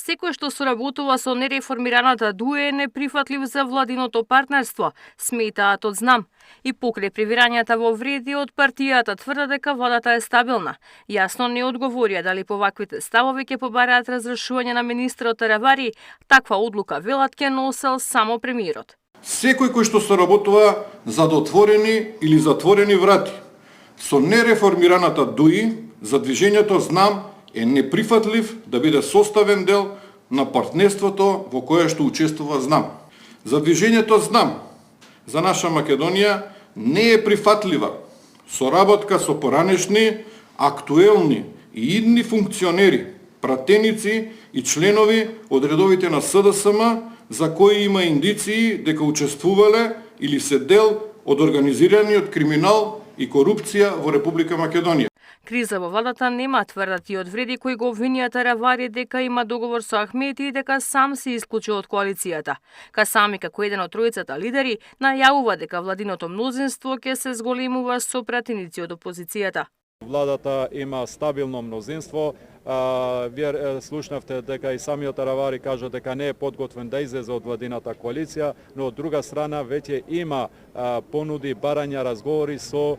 Секој што соработува со нереформираната ДУЕ е неприфатлив за владиното партнерство, сметаат од Знам. И покрај превирањата во вреди од партијата тврдат дека владата е стабилна. Јасно не одговорија дали по ваквите ставови ќе побараат разрешување на министерот Таравари, таква одлука велат ќе носел само премиерот. Секој кој што соработува за отворени или затворени врати со нереформираната ДУИ за движењето Знам е неприфатлив да биде составен дел на партнерството во кое што учествува Знам. За движењето Знам за наша Македонија не е прифатлива соработка со поранешни, актуелни и идни функционери, пратеници и членови од редовите на СДСМ за кои има индиции дека учествувале или се дел од организираниот криминал и корупција во Република Македонија. Криза во владата нема, тврдат и од вреди кои го обвинија Таравари дека има договор со Ахмети и дека сам се исклучи од коалицијата. Касами како еден од тројцата лидери најавува дека владиното мнозинство ќе се зголемува со пратеници од опозицијата. Владата има стабилно мнозинство. Вие слушнавте дека и самиот Таравари кажа дека не е подготвен да излезе од владината коалиција, но од друга страна веќе има понуди, барања, разговори со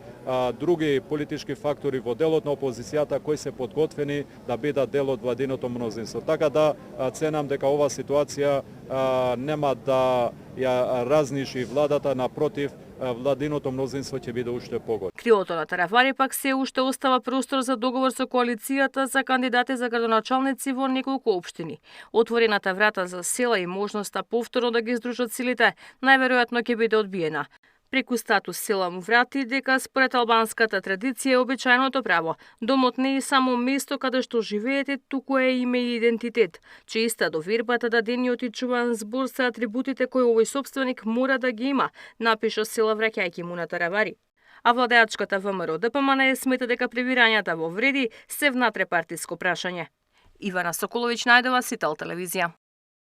други политички фактори во делот на опозицијата кои се подготвени да бидат дел од владиното мнозинство. Така да ценам дека ова ситуација нема да ја разниши владата, напротив, владиното мнозинство ќе биде уште погод. Криото на Таравари пак се уште остава простор за договор со коалицијата за кандидати за градоначалници во неколку општини. Отворената врата за села и можноста повторно да ги издружат силите најверојатно ќе биде одбиена. Преку статус села му врати дека според албанската традиција е обичајното право. Домот не е само место каде што живеете, туку е име и идентитет. Честа довербата, дадениот и чуван збор се атрибутите кои овој собственик мора да ги има, напиша села враќајќи му на Таравари. А владеачката ВМРО ДПМН смета дека превирањата во вреди се внатре партиско прашање. Ивана Соколовиќ најдова, Сител телевизија.